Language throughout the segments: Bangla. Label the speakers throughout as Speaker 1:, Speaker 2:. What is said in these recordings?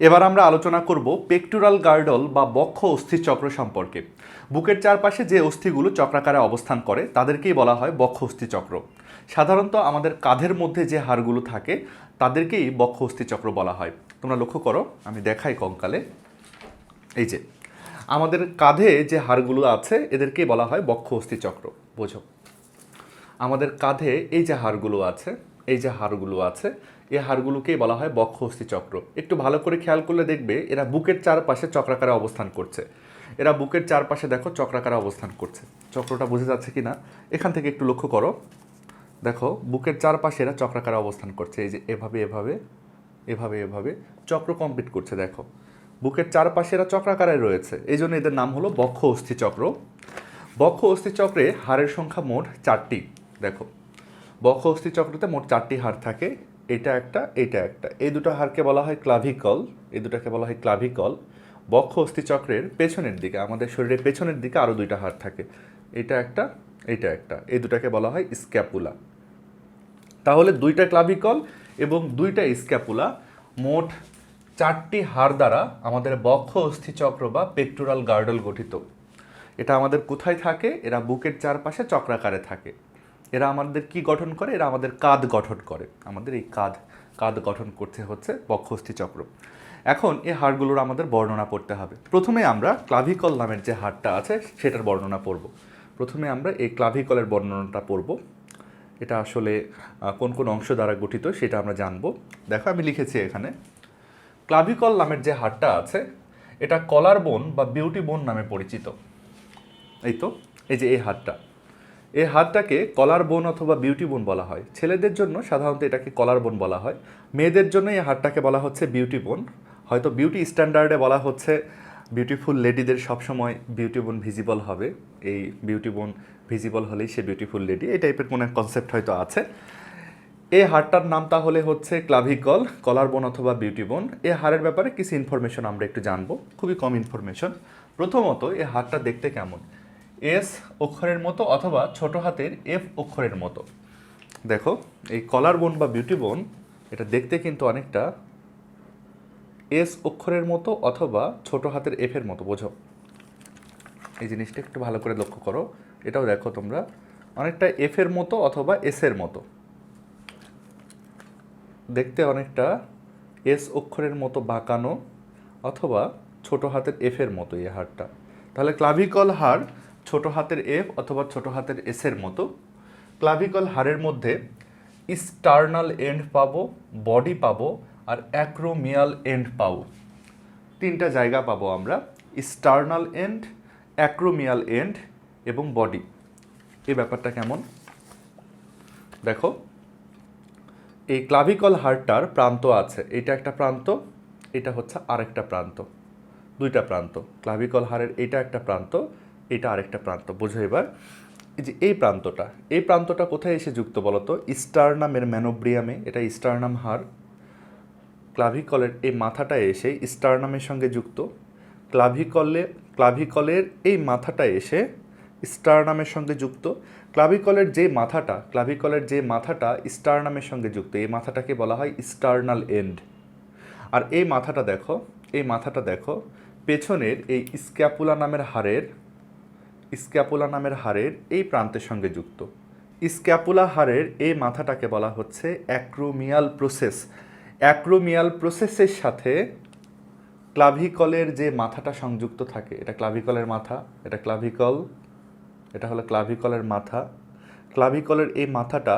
Speaker 1: এবার আমরা আলোচনা করব পেক্টোরাল গার্ডল বা বক্ষ অস্থিচক্র সম্পর্কে। বুকের চারপাশে যে অস্থিগুলো চক্রাকারে অবস্থান করে তাদেরকেই বলা হয় বক্ষ অস্থিচক্র। সাধারণত আমাদের কাঁধের মধ্যে যে হাড়গুলো থাকে তাদেরকেই বক্ষ অস্থিচক্র বলা হয়। তোমরা লক্ষ্য করো, আমি দেখাই কঙ্কালে। এই যে আমাদের কাঁধে যে হাড়গুলো আছে এদেরকেই বলা হয় বক্ষ অস্থিচক্র। বোঝো, আমাদের কাঁধে এই যে হাড়গুলো আছে, এই যে হাড়গুলো আছে, এই হাড়গুলোকেই বলা হয় বক্ষ অস্থিচক্র। একটু ভালো করে খেয়াল করলে দেখবে এরা বুকের চারপাশে চক্রাকারে অবস্থান করছে। এরা বুকের চারপাশে দেখো চক্রাকারে অবস্থান করছে। চক্রটা বোঝা যাচ্ছে কি না এখান থেকে একটু লক্ষ্য করো। দেখো বুকের চারপাশে এরা চক্রাকারে অবস্থান করছে। এই যে এভাবে এভাবে এভাবে এভাবে চক্র কমপ্লিট করছে। দেখো বুকের চারপাশে এরা চক্রাকারে রয়েছে, এই জন্য এদের নাম হলো বক্ষ অস্থিচক্র। বক্ষ অস্থিচক্রে হাড়ের সংখ্যা মোট 4টি। দেখো বক্ষ অস্থিচক্রতে মোট 4টি হাড় থাকে, এটা একটা, এটা একটা। এই দুটো হাড়কে বলা হয় ক্লাভিকল, এই দুটাকে বলা হয় ক্লাভিকল। বক্ষ অস্থিচক্রের পেছনের দিকে, আমাদের শরীরের পেছনের দিকে আরও 2টা হাড় থাকে, এটা একটা, এটা একটা। এই দুটাকে বলা হয় স্ক্যাপুলা। তাহলে 2টা ক্লাভিকল এবং 2টা স্ক্যাপুলা, মোট 4টি হাড় দ্বারা আমাদের বক্ষ অস্থিচক্র বা পেক্টোরাল গার্ডল গঠিত। এটা আমাদের কোথায় থাকে? এরা বুকের চারপাশে চক্রাকারে থাকে। এরা আমাদের কি গঠন করে? এরা আমাদের কাঁধ গঠন করে। আমাদের এই কাঁধ গঠন করতে হচ্ছে বক্ষ অস্থিচক্র। এখন এই হাড়গুলোর আমাদের বর্ণনা পড়তে হবে। প্রথমে আমরা ক্লাভিকল নামের যে হাড়টা আছে সেটার বর্ণনা পড়ব। প্রথমে আমরা এই ক্লাভিকলের বর্ণনাটা পড়ব। এটা আসলে কোন কোন অংশ দ্বারা গঠিত সেটা আমরা জানবো। দেখো আমি লিখেছি এখানে, ক্লাভিকল নামের যে হাড়টা আছে এটা কলার বোন বা বিউটি বোন নামে পরিচিত। এই তো, এই যে এই হাড়টাকে কলার বোন অথবা বিউটি বোন বলা হয়। ছেলেদের জন্য সাধারণত এটাকে কলার বোন বলা হয়, মেয়েদের জন্য এই হাড়টাকে বলা হচ্ছে বিউটি বোন। হয়তো বিউটি স্ট্যান্ডার্ডে বলা হচ্ছে বিউটিফুল লেডিদের সবসময় বিউটি বোন ভিজিবল হবে, এই বিউটি বোন ভিজিবল হলেই সে বিউটিফুল লেডি, এই টাইপের কোনো কনসেপ্ট হয়তো আছে। এই হাড়টার নাম তাহলে হচ্ছে ক্লাভিকল, কলার বোন অথবা বিউটি বোন। এই হাড়ের ব্যাপারে কিছু ইনফরমেশন আমরা একটু জানবো, খুবই কম ইনফরমেশন। প্রথমত এই হাড়টা দেখতে কেমন? এস অক্ষরের মতো অথবা ছোট হাতের এফ অক্ষরের মতো। দেখো এই কলার বোন বা বিউটি বোন এটা দেখতে কিন্তু অনেকটা এস অক্ষরের মতো অথবা ছোট হাতের এফের মতো। বোঝো, এই জিনিসটা একটু ভালো করে লক্ষ্য করো। এটাও দেখো তোমরা, অনেকটা এফের মতো অথবা এসের মতো দেখতে, অনেকটা এস অক্ষরের মতো বাঁকানো অথবা ছোট হাতের এফের মতো এই হাড়টা। তাহলে ক্লাভিকল হাড় ছোট হাতের এফ অথবা ছোট হাতের এসের মতো। ক্লাভিকল হাড়ের মধ্যে স্টার্নাল এন্ড পাবো, বডি পাবো আর অ্যাক্রোমিয়াল এন্ড পাবো। 3টা জায়গা পাবো আমরা, স্টার্নাল এন্ড, অ্যাক্রোমিয়াল এন্ড এবং বডি। এই ব্যাপারটা কেমন দেখো, এই ক্লাভিকল হাড়টার প্রান্ত আছে, এটা একটা প্রান্ত, এটা হচ্ছে আরেকটা প্রান্ত, 2টা প্রান্ত। ক্লাভিকল হাড়ের এটা একটা প্রান্ত, এটা আরেকটা প্রান্ত। বোঝো এবার, এই যে এই প্রান্তটা কোথায় এসে যুক্ত বলতো? স্টার্নামের ম্যানোব্রিয়ামে, এটা স্টার্নাম হাড়। ক্লাভিকলের এই মাথাটা এসে স্টার্নামের সঙ্গে যুক্ত। ক্লাভিকলের এই মাথাটা এসে স্টার্নামের সঙ্গে যুক্ত। ক্লাভিকলের যে মাথাটা স্টার্নামের সঙ্গে যুক্ত, এই মাথাটাকে বলা হয় স্টার্নাল এন্ড। আর এই মাথাটা দেখো পেছনের এই স্ক্যাপুলা নামের হাড়ের এই প্রান্তের সঙ্গে যুক্ত। স্ক্যাপুলা হাড়ের এই মাথাটাকে বলা হচ্ছে অ্যাক্রোমিয়াল প্রসেস। অ্যাক্রোমিয়াল প্রসেসের সাথে ক্লাভিকলের যে মাথাটা সংযুক্ত থাকে, এটা ক্লাভিকলের মাথা, এটা ক্লাভিকল, এটা হলো ক্লাভিকলের মাথা। ক্লাভিকলের এই মাথাটা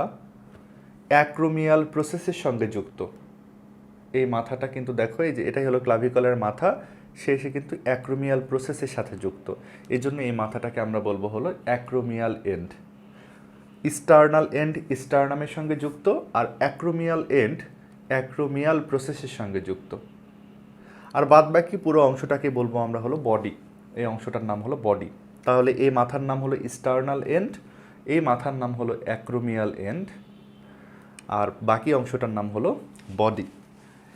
Speaker 1: অ্যাক্রোমিয়াল প্রসেসের সঙ্গে যুক্ত। এই মাথাটা কিন্তু দেখো, এই যে এটাই হলো ক্লাভিকলের মাথা, সে কিন্তু অ্যাক্রোমিয়াল প্রসেসের সাথে যুক্ত। এই জন্য এই মাথাটাকে আমরা বলবো হলো অ্যাক্রোমিয়াল এন্ড। স্টার্নাল এন্ড স্টার্নামের সঙ্গে যুক্ত, আর অ্যাক্রোমিয়াল এন্ড অ্যাক্রোমিয়াল প্রসেসের সঙ্গে যুক্ত। আর বাদ বাকি পুরো অংশটাকে বলবো আমরা হলো বডি। এই অংশটার নাম হলো বডি। তাহলে এই মাথার নাম হলো স্টার্নাল এন্ড, এই মাথার নাম হলো অ্যাক্রোমিয়াল এন্ড, আর বাকি অংশটার নাম হলো বডি।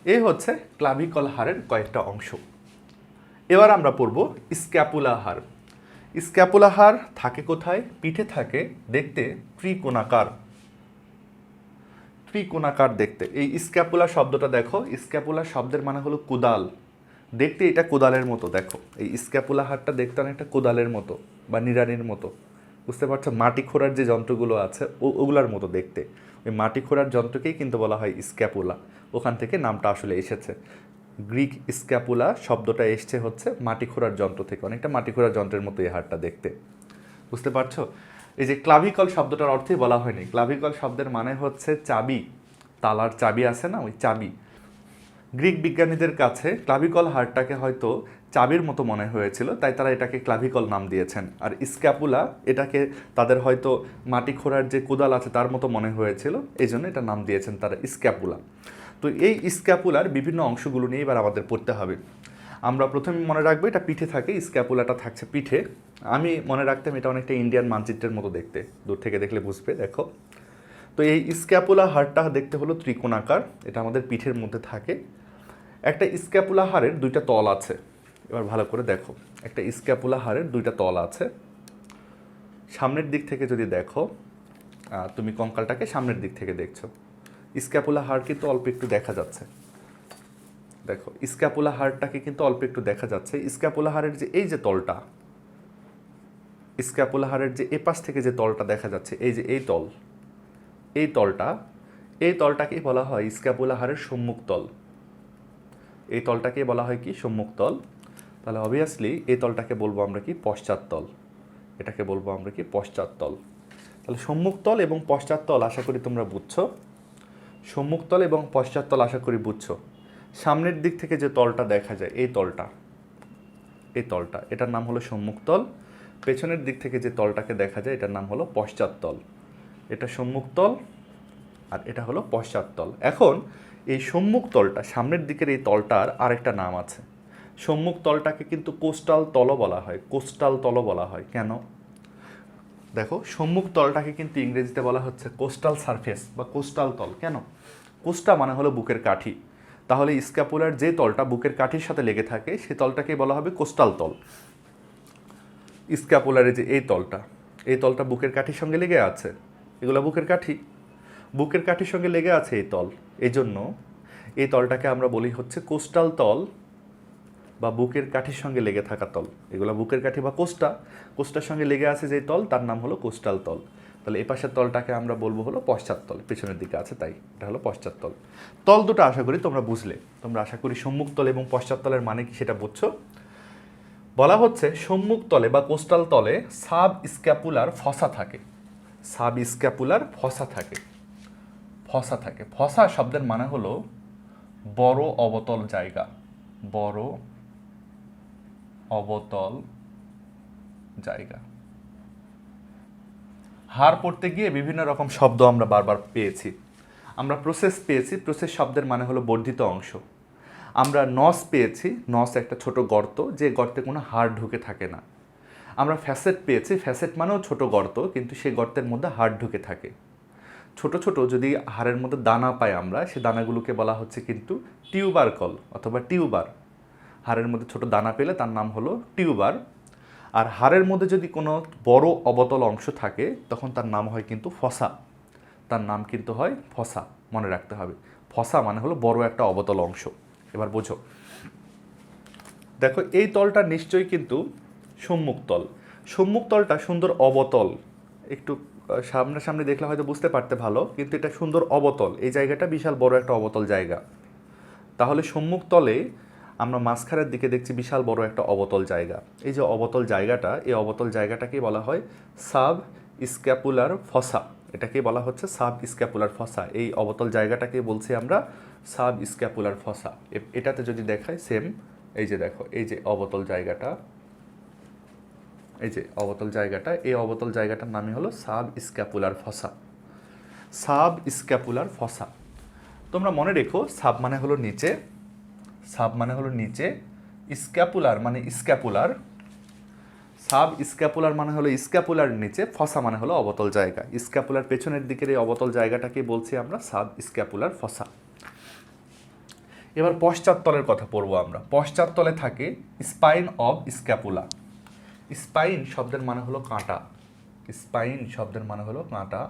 Speaker 1: এই হচ্ছে ক্লাভিকল হাড়ের কয়েকটা অংশ। এবার আমরা পড়ব স্ক্যাপুলা হাড়। স্ক্যাপুলা হাড় থাকে কোথায়? পিঠে থাকে, দেখতে ত্রিকোণাকার। ত্রিকোণাকার দেখতে। এই স্ক্যাপুলা শব্দটা দেখো, স্ক্যাপুলা শব্দের মানে হলো কোদাল। দেখতে এটা কোদালের মতো, দেখো এই স্ক্যাপুলা হাড়টা দেখতে অনেকটা কোদালের মতো বা নিড়ানির মতো, বুঝতে পারছো? মাটি খোঁড়ার যে যন্ত্রগুলো আছে ওগুলার মতো দেখতে, ওই মাটি খোঁড়ার যন্ত্রকেই কিন্তু বলা হয় স্ক্যাপুলা। ওখান থেকে নামটা আসলে এসেছে। গ্রিক স্ক্যাপুলা শব্দটা এসছে হচ্ছে মাটি খোঁড়ার যন্ত্র থেকে, অনেকটা মাটি খোঁড়ার যন্ত্রের মতো এই হাড়টা দেখতে, বুঝতে পারছো? এই যে ক্লাভিকল শব্দটার অর্থই বলা হয়নি। ক্লাভিকল শব্দের মানে হচ্ছে চাবি, তালার চাবি আছে না, ওই চাবি। গ্রিক বিজ্ঞানীদের কাছে ক্লাভিকল হাড়টাকে হয়তো চাবির মতো মনে হয়েছিল, তাই তারা এটাকে ক্লাভিকল নাম দিয়েছেন। আর স্ক্যাপুলা এটাকে তাদের হয়তো মাটি খোঁড়ার যে কোদাল আছে তার মতো মনে হয়েছিল, এই জন্য এটা নাম দিয়েছেন তারা স্ক্যাপুলা। তো এই স্ক্যাপুলার বিভিন্ন অংশগুলো নিয়ে এবার আমাদের পড়তে হবে। আমরা প্রথমে মনে রাখবো এটা পিঠে থাকে, স্ক্যাপুলাটা থাকছে পিঠে। আমি মনে রাখতাম এটা অনেকটা ইন্ডিয়ান মানচিত্রের মতো দেখতে, দূর থেকে দেখলে বুঝবে। দেখো, তো এই স্ক্যাপুলা হাড়টা দেখতে হলো ত্রিকোণাকার, এটা আমাদের পিঠের মধ্যে থাকে। একটা স্ক্যাপুলা হাড়ের দুইটা তল আছে। এবার ভালো করে দেখো, একটা স্ক্যাপুলা হাড়ের দুইটা তল আছে। সামনের দিক থেকে যদি দেখো, তুমি কঙ্কালটাকে সামনের দিক থেকে দেখছো, স্ক্যাপুলা হাড় কিন্তু অল্প একটু দেখা যাচ্ছে। দেখো, স্ক্যাপুলা হাড়টাকে কিন্তু অল্প একটু দেখা যাচ্ছে। স্ক্যাপুলা হাড়ের যে এই যে তলটা, স্ক্যাপুলা হাড়ের যে এপাশ থেকে যে তলটা দেখা যাচ্ছে, এই যে এই তল, এই তলটা, এই তলটাকেই বলা হয় স্ক্যাপুলা হাড়ের সম্মুখ তল। এই তলটাকে বলা হয় কি? সম্মুখ তল। তাহলে অবভিয়াসলি এই তলটাকে বলবো আমরা কি? পশ্চাৎ তল। এটাকে বলবো আমরা কি? পশ্চাৎ তল। তাহলে সম্মুখ তল এবং পশ্চাৎ তল আশা করি তোমরা বুঝছো। সম্মুখ তল এবং পশ্চাৎ তল আশা করি বুঝছো। সামনের দিক থেকে যে তলটা দেখা যায়, এই তলটা, এই তলটা, এটার নাম হলো সম্মুখ তল। পেছনের দিক থেকে যে তলটাকে দেখা যায় এটার নাম হলো পশ্চাৎ তল। এটা সম্মুখ তল আর এটা হলো পশ্চাৎ তল। এখন এই সম্মুখ তলটা, সামনের দিকের এই তলটার আরেকটা নাম আছে। সম্মুখ তলটাকে কিন্তু কোস্টাল তলও বলা হয়, কোস্টাল তলও বলা হয়। কেন? দেখো, সম্মুখ তলটাকে কিন্তু ইংরেজিতে বলা হচ্ছে কোস্টাল সারফেস বা কোস্টাল তল। কেন? কোস্টা মানে হলো বুকের কাঠি। তাহলে স্ক্যাপুলার যে তলটা বুকের কাঠির সাথে লেগে থাকে সেই তলটাকেই বলা হবে কোস্টাল তল। স্ক্যাপুলারে যে এই তলটা, এই তলটা বুকের কাঠির সঙ্গে লেগে আছে, এগুলো বুকের কাঠি, বুকের কাঠির সঙ্গে লেগে আছে এই তল। এই জন্য এই তলটাকে আমরা বলি হচ্ছে কোস্টাল তল বা বুকের কাঠির সঙ্গে লেগে থাকা তল। এগুলো বুকের কাঠি বা কোস্টা, কোস্টার সঙ্গে লেগে আছে যে তল তার নাম হলো কোস্টাল তল। তাহলে এই পাশের তলটাকে আমরা বলবো হলো পশ্চাৎ তল, পেছনের দিকে আছে তাই এটা হলো পশ্চাৎ তল। তল দুটো আশা করি তোমরা বুঝলে। তোমরা আশা করি সম্মুখ তল এবং পশ্চাৎ তলের মানে কি সেটা বুঝছো। বলা হচ্ছে সম্মুখ তলে বা কোস্টাল তলে সাব স্ক্যাপুলার ফসা থাকে। সাব স্ক্যাপুলার ফসা থাকে, ফসা থাকে। ফসা শব্দের মানে হলো বড় অবতল জায়গা, বড় অবতল জায়গা। হাড় পড়তে গিয়ে বিভিন্ন রকম শব্দ আমরা বারবার পেয়েছি। আমরা প্রসেস পেয়েছি, প্রসেস শব্দের মানে হলো বর্ধিত অংশ। আমরা নস পেয়েছি, নস একটা ছোট গর্ত, যে গর্তে কোনো হাড় ঢুকে থাকে না। আমরা ফ্যাসেট পেয়েছি, ফ্যাসেট মানেও ছোট গর্ত, কিন্তু সেই গর্তের মধ্যে হাড় ঢুকে থাকে। ছোট ছোট যদি হাড়ের মধ্যে দানা পাই আমরা, সেই দানাগুলোকে বলা হচ্ছে কিন্তু টিউবারকল অথবা টিউবার। হাড়ের মধ্যে ছোট দানা পেলে তার নাম হলো টিউবার। আর হাড়ের মধ্যে যদি কোনো বড় অবতল অংশ থাকে তখন তার নাম হয় কিন্তু ফসা। তার নাম কিন্তু হয় ফসা, মনে রাখতে হবে। ফসা মানে হলো বড় একটা অবতল অংশ। এবার বোঝো, দেখো এই তলটা নিশ্চয়ই কিন্তু সম্মুখ তল। সম্মুখ তলটা সুন্দর অবতল, একটু সামনাসামনি দেখলে হয়তো বুঝতে পারতে ভালো, কিন্তু এটা সুন্দর অবতল। এই জায়গাটা বিশাল বড় একটা অবতল জায়গা। তাহলে সম্মুখ তলে আমরা মাঝখানের দিকে দেখছি বিশাল বড় একটা অবতল জায়গা। এই যে অবতল জায়গাটা, এই অবতল জায়গাটাকেই বলা হয় সাব স্ক্যাপুলার ফসা। এটাকেই বলা হচ্ছে সাব স্ক্যাপুলার ফসা। এই অবতল জায়গাটাকে বলছি আমরা সাব স্ক্যাপুলার ফসা। এটাতে যদি দেখায় সেম, এই যে দেখো, এই যে অবতল জায়গাটা, এই যে অবতল জায়গাটা, এই অবতল জায়গাটার নামই হলো subscapular fossa. Subscapular fossa. তোমরা মনে রেখো, সাব মানে হলো নিচে, সাব মানে হলো নিচে, স্ক্যাপুলার মানে স্ক্যাপুলার, সাব স্ক্যাপুলার মানে হলো স্ক্যাপুলার নিচে, ফসা মানে হলো অবতল জায়গা। স্ক্যাপুলার পেছনের দিকের এই অবতল জায়গাটাকে বলছি আমরা সাব স্ক্যাপুলার ফসা। এবার পশ্চাৎতলের কথা পড়বো আমরা। পশ্চাৎতলে থাকে স্পাইন অব স্ক্যাপুলা। স্পাইন শব্দের মানে হলো কাঁটা, স্পাইন শব্দের মানে হলো কাঁটা।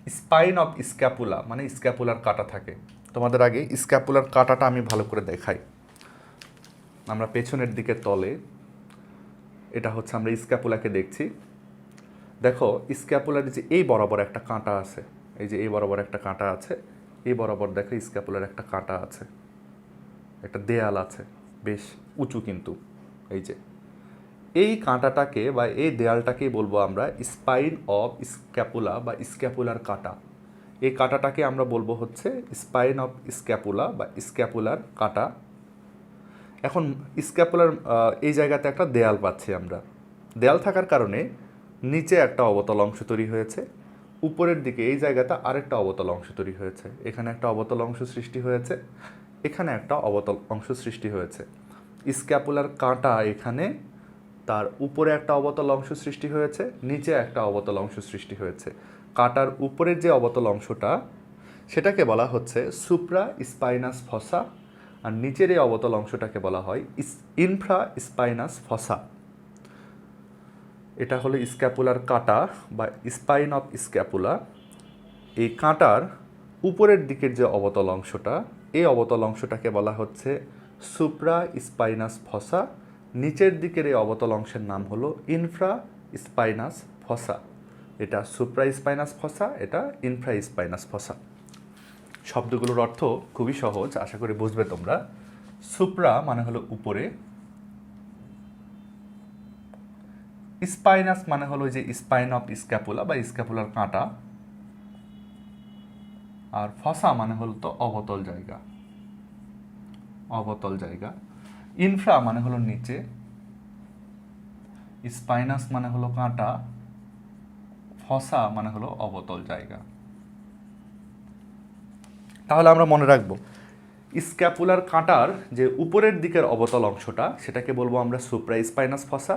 Speaker 1: স্পাইন অফ স্ক্যাপুলা মানে স্ক্যাপুলার কাটা থাকে। তোমাদের আগে স্ক্যাপুলার কাটাটা আমি ভালো করে দেখাই। আমরা পেছনের দিকে তলে, এটা হচ্ছে আমরা স্ক্যাপুলাকে দেখছি। দেখো স্ক্যাপুলার যে এই বরাবর একটা কাঁটা আছে, এই যে এই বরাবর একটা কাঁটা আছে, এই বরাবর দেখো স্ক্যাপুলার একটা কাঁটা আছে, একটা দেয়াল আছে বেশ উঁচু কিন্তু। এই যে এই কাঁটাটাকে বা এই দেয়ালটাকেই বলবো আমরা স্পাইন অফ স্ক্যাপুলা বা স্ক্যাপুলার কাঁটা। এই কাঁটাটাকে আমরা বলবো হচ্ছে স্পাইন অফ স্ক্যাপুলা বা স্ক্যাপুলার কাঁটা। এখন স্ক্যাপুলার এই জায়গাতে একটা দেয়াল পাচ্ছি আমরা। দেয়াল থাকার কারণে নিচে একটা অবতল অংশ তৈরি হয়েছে, উপরের দিকে এই জায়গাতে আরেকটা অবতল অংশ তৈরি হয়েছে। এখানে একটা অবতল অংশ সৃষ্টি হয়েছে, এখানে একটা অবতল অংশ সৃষ্টি হয়েছে। স্ক্যাপুলার কাঁটা এখানে, তার উপরে একটা অবতল অংশ সৃষ্টি হয়েছে, নিচে একটা অবতল অংশ সৃষ্টি হয়েছে। কাঁটার উপরের যে অবতল অংশটা সেটাকে বলা হচ্ছে সুপ্রা স্পাইনাস ফসা, আর নিচের এই অবতল অংশটাকে বলা হয় ইনফ্রা স্পাইনাস ফসা। এটা হলো স্ক্যাপুলার কাঁটা বা স্পাইন অফ স্ক্যাপুলা। এই কাঁটার উপরের দিকের যে অবতল অংশটা, এই অবতল অংশটাকে বলা হচ্ছে সুপ্রা স্পাইনাস ফসা। নিচের দিকের এই অবতল অংশের নাম হলো ইনফ্রা স্পাইনাস ফসা। এটা সুপ্রা স্পাইনাস ফসা, এটা ইনফ্রা স্পাইনাস ফসা। শব্দগুলোর অর্থ খুবই সহজ, আশা করি বুঝবে তোমরা। সুপ্রা মানে হলো উপরে, স্পাইনাস মানে হলো যে স্পাইন অফ স্ক্যাপুলা বা স্ক্যাপুলার কাঁটা, আর ফসা মানে হলো তো অবতল জায়গা, অবতল জায়গা। ইনফ্রা মানে হলো নিচে, স্পাইনাস মানে হলো কাঁটা, ফসা মানে হলো অবতল জায়গা। তাহলে আমরা মনে রাখবো স্ক্যাপুলার কাঁটার যে উপরের দিকের অবতল অংশটা সেটাকে বলবো আমরা সুপ্রা স্পাইনাস ফসা,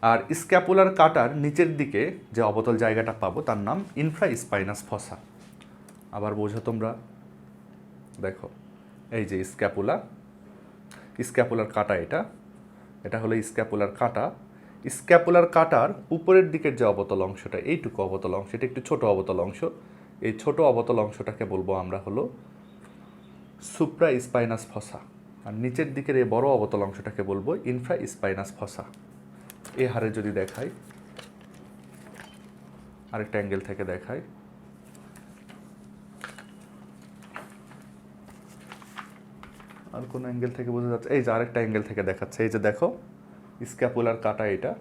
Speaker 1: আর স্ক্যাপুলার কাঁটার নিচের দিকে যে অবতল জায়গাটা পাবো তার নাম ইনফ্রা স্পাইনাস ফসা। আবার বোঝো তোমরা, দেখো এই যে স্ক্যাপুলা, স্ক্যাপুলার কাঁটা এটা, এটা হলো স্ক্যাপুলার কাঁটা। স্ক্যাপুলার কাঁটার উপরের দিকের যে অবতল অংশটা, এইটুকু অবতল অংশ, এটা একটু ছোট অবতল অংশ, এই ছোট অবতল অংশটাকে বলবো আমরা হলো সুপ্রা স্পাইনাস ফসা, আর নিচের দিকের এই বড় অবতল অংশটাকে বলবো ইনফ্রা স্পাইনাস ফসা। এ হারে যদি দেখাই, আরেকটা অ্যাঙ্গেল থেকে দেখাই, আর কোনো অ্যাঙ্গেল থেকে বোঝা যাচ্ছে, এই যে আরেকটা অ্যাঙ্গেল থেকে দেখাচ্ছে, এই যে দেখো স্ক্যাপুলার কাঁটা এটা।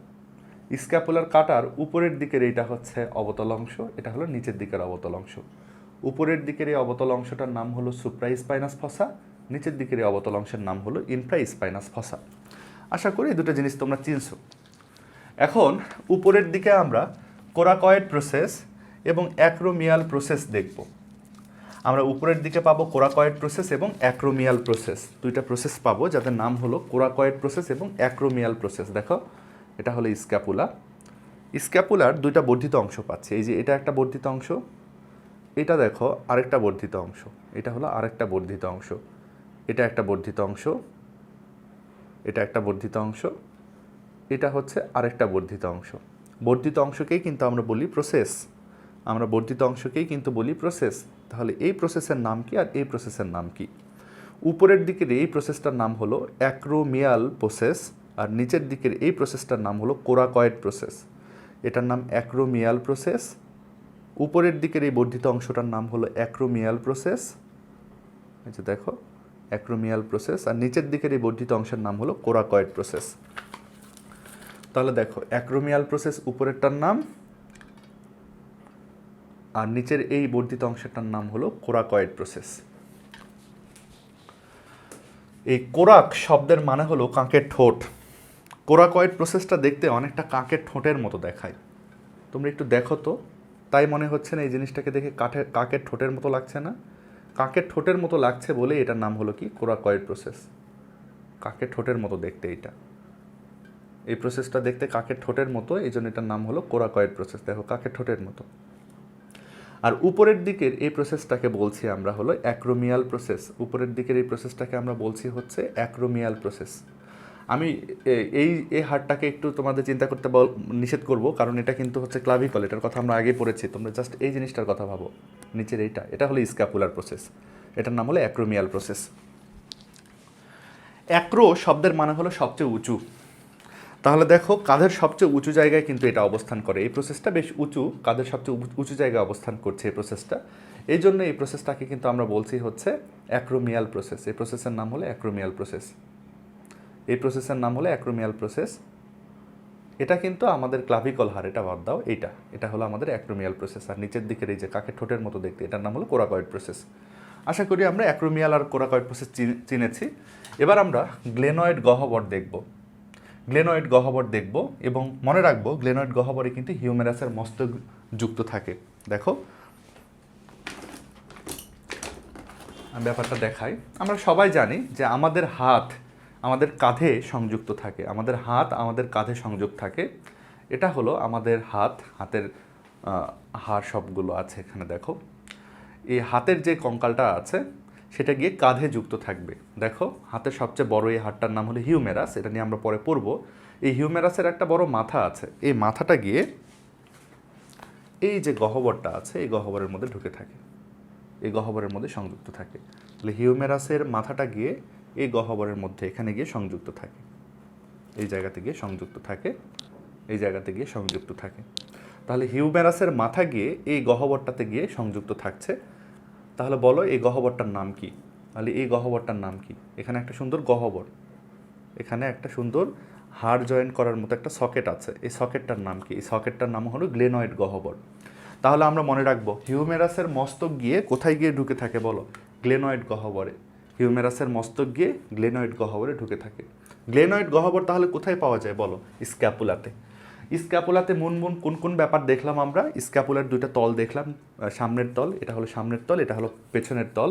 Speaker 1: স্ক্যাপুলার কাঁটার উপরের দিকের এইটা হচ্ছে অবতল অংশ, এটা হলো নিচের দিকের অবতল অংশ। উপরের দিকের এই অবতল অংশটার নাম হলো সুপ্রা স্পাইনাস ফসা, নিচের দিকের এই অবতল অংশের নাম হলো ইনফ্রা স্পাইনাস ফসা। আশা করি এই দুটো জিনিস তোমরা চিনছো। এখন উপরের দিকে আমরা কোরাকয়েড প্রসেস এবং অ্যাক্রোমিয়াল প্রসেস দেখব। আমরা উপরের দিকে পাবো কোরাকয়েড প্রসেস এবং অ্যাক্রোমিয়াল প্রসেস, দুইটা প্রসেস পাবো যাদের নাম হলো কোরাকয়েড প্রসেস এবং অ্যাক্রোমিয়াল প্রসেস। দেখো এটা হলো স্ক্যাপুলা, স্ক্যাপুলার দুইটা বর্ধিত অংশ পাচ্ছে, এই যে এটা একটা বর্ধিত অংশ, এটা দেখো আরেকটা বর্ধিত অংশ, এটা হলো আরেকটা বর্ধিত অংশ, এটা একটা বর্ধিত অংশ, এটা একটা বর্ধিত অংশ, এটা হচ্ছে আরেকটা বর্ধিত অংশ। বর্ধিত অংশকেই কিন্তু আমরা বলি প্রসেস, আমরা বর্ধিত অংশকেই কিন্তু বলি প্রসেস। তাহলে এই প্রসেসের নাম কি আর এই প্রসেসের নাম কি? উপরের দিকের এই প্রসেসটার নাম হলো অ্যাক্রোমিয়াল প্রসেস, আর নিচের দিকের এই প্রসেসটার নাম হলো কোরাকয়েড প্রসেস। এটার নাম অ্যাক্রোমিয়াল প্রসেস, উপরের দিকের এই বর্ধিত অংশটার নাম হলো অ্যাক্রোমিয়াল প্রসেস, এই যে দেখো অ্যাক্রোমিয়াল প্রসেস, আর নিচের দিকের এই বর্ধিত অংশের নাম হলো কোরাকয়েড প্রসেস। তাহলে দেখো অ্যাক্রোমিয়াল প্রসেস উপরেরটার নাম, আর নিচের এই বর্ধিত অংশটার নাম হলো কোরাকয়েড প্রসেস। এই কোরাক শব্দের মানে হলো কাকের ঠোঁট। কোরাকয়েড প্রসেসটা দেখতে অনেকটা কাকের ঠোঁটের মতো দেখায়, তোমরা একটু দেখো তো, তাই মনে হচ্ছে না এই জিনিসটাকে দেখে কাকের ঠোঁটের মতো লাগছে না? কাকের ঠোঁটের মতো লাগছে বলে এটার নাম হলো কি কোরাকয়েড প্রসেস। কাকের ঠোঁটের মতো দেখতে এইটা, এই প্রসেসটা দেখতে কাকের ঠোঁটের মতো, এই জন্য এটার নাম হলো কোরাকয়েড প্রসেস। দেখো কাকের ঠোঁটের মতো। আর উপরের দিকের এই প্রসেসটাকে বলছি আমরা হলো অ্যাক্রোমিয়াল প্রসেস, উপরের দিকের এই প্রসেসটাকে আমরা বলছি হচ্ছে অ্যাক্রোমিয়াল প্রসেস। আমি এই এই হাড়টাকে একটু তোমাদের চিন্তা করতে নিষেধ করব, কারণ এটা কিন্তু হচ্ছে ক্লাভিকল, এটার কথা আমরা আগে পড়েছি। তোমরা জাস্ট এই জিনিসটার কথা ভাবো, নিচের এটা হলো স্ক্যাপুলার প্রসেস, এটার নাম হলো অ্যাক্রোমিয়াল প্রসেস। অ্যাক্রো শব্দের মানে হলো সবচেয়ে উঁচু। তাহলে দেখো কাঁধের সবচেয়ে উঁচু জায়গায় কিন্তু এটা অবস্থান করে, এই প্রসেসটা বেশ উঁচু, কাঁধের সবচেয়ে উঁচু জায়গায় অবস্থান করছে এই প্রসেসটা। এই জন্য এই প্রসেসটাকে কিন্তু আমরা বলছি হচ্ছে অ্যাক্রোমিয়াল প্রসেস। এই প্রসেসের নাম হলো অ্যাক্রোমিয়াল প্রসেস। এই প্রসেসের নাম হলো অ্যাক্রোমিয়াল প্রসেস। এটা কিন্তু আমাদের ক্লাভিকল হাড়, এটা বাদ দাও, এটা হলো আমাদের অ্যাক্রোমিয়াল প্রসেস। আর নিচের দিকের এই যে কাকের ঠোঁটের মতো দেখতে, এটার নাম হলো কোরাকয়েড প্রসেস। আশা করি আমরা অ্যাক্রোমিয়াল আর কোরাকয়েড প্রসেস চিনেছি। এবার আমরা গ্লেনয়েড গহ্বর দেখব। গ্লেনয়েড গহ্বর দেখব এবং মনে রাখবো গ্লেনয়েড গহ্বরে কিন্তু হিউমেরাসের মস্তক যুক্ত থাকে। দেখো আমি ব্যাপারটা দেখাই। আমরা সবাই জানি যে আমাদের হাত আমাদের কাঁধে সংযুক্ত থাকে, আমাদের হাত আমাদের কাঁধে সংযুক্ত থাকে। এটা হলো আমাদের হাতের হাড় সবগুলো আছে এখানে। দেখো এই হাতের যে কঙ্কালটা আছে সেটা গিয়ে কাঁধে যুক্ত থাকবে। দেখো হাতের সবচেয়ে বড় এই হাড়টার নাম হলো হিউমেরাস, এটা নিয়ে আমরা পরে পড়ব। এই হিউমেরাসের একটা বড় মাথা আছে, এই মাথাটা গিয়ে এই যে গহ্বরটা আছে এই গহ্বরের মধ্যে ঢুকে থাকে, এই গহ্বরের মধ্যে সংযুক্ত থাকে। তাহলে হিউমেরাসের মাথাটা গিয়ে এই গহ্বরের মধ্যে এখানে গিয়ে সংযুক্ত থাকে, এই জায়গাতে গিয়ে সংযুক্ত থাকে, এই জায়গাতে গিয়ে সংযুক্ত থাকে। তাহলে হিউমেরাসের মাথা গিয়ে এই গহ্বরটাতে গিয়ে সংযুক্ত থাকছে। তাহলে বলো এই গহ্বরটার নাম কি? তাহলে এই গহ্বরটার নাম কি? এখানে একটা সুন্দর গহ্বর, এখানে একটা সুন্দর হাড় জয়েন্ট করার মতো একটা সকেট আছে, এই সকেটটার নাম কি? এই সকেটটার নাম হলো গ্লেনয়েড গহ্বর। তাহলে আমরা মনে রাখবো হিউমেরাসের মস্তক গিয়ে কোথায় গিয়ে ঢুকে থাকে বলো? গ্লেনয়েড গহ্বরে। হিউমেরাসের মস্তক গিয়ে গ্লেনয়েড গহ্বরে ঢুকে থাকে। গ্লেনয়েড গহ্বর তাহলে কোথায় পাওয়া যায় বলো? স্ক্যাপুলাতে। স্ক্যাপুলাতে কোন কোন ব্যাপার দেখলাম আমরা? স্ক্যাপুলার দুইটা তল দেখলাম, সামনের তল, এটা হলো সামনের তল, এটা হলো পেছনের তল।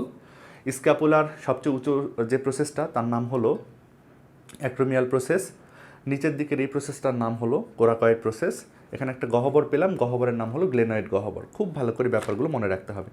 Speaker 1: স্ক্যাপুলার সবচেয়ে উঁচু যে প্রসেসটা তার নাম হলো অ্যাক্রোমিয়াল প্রসেস। নিচের দিকের এই প্রসেসটার নাম হলো কোরাকয়েড প্রসেস। এখানে একটা গহ্বর পেলাম, গহ্বরের নাম হলো গ্লেনয়েড গহ্বর। খুব ভালো করে ব্যাপারগুলো মনে রাখতে হবে।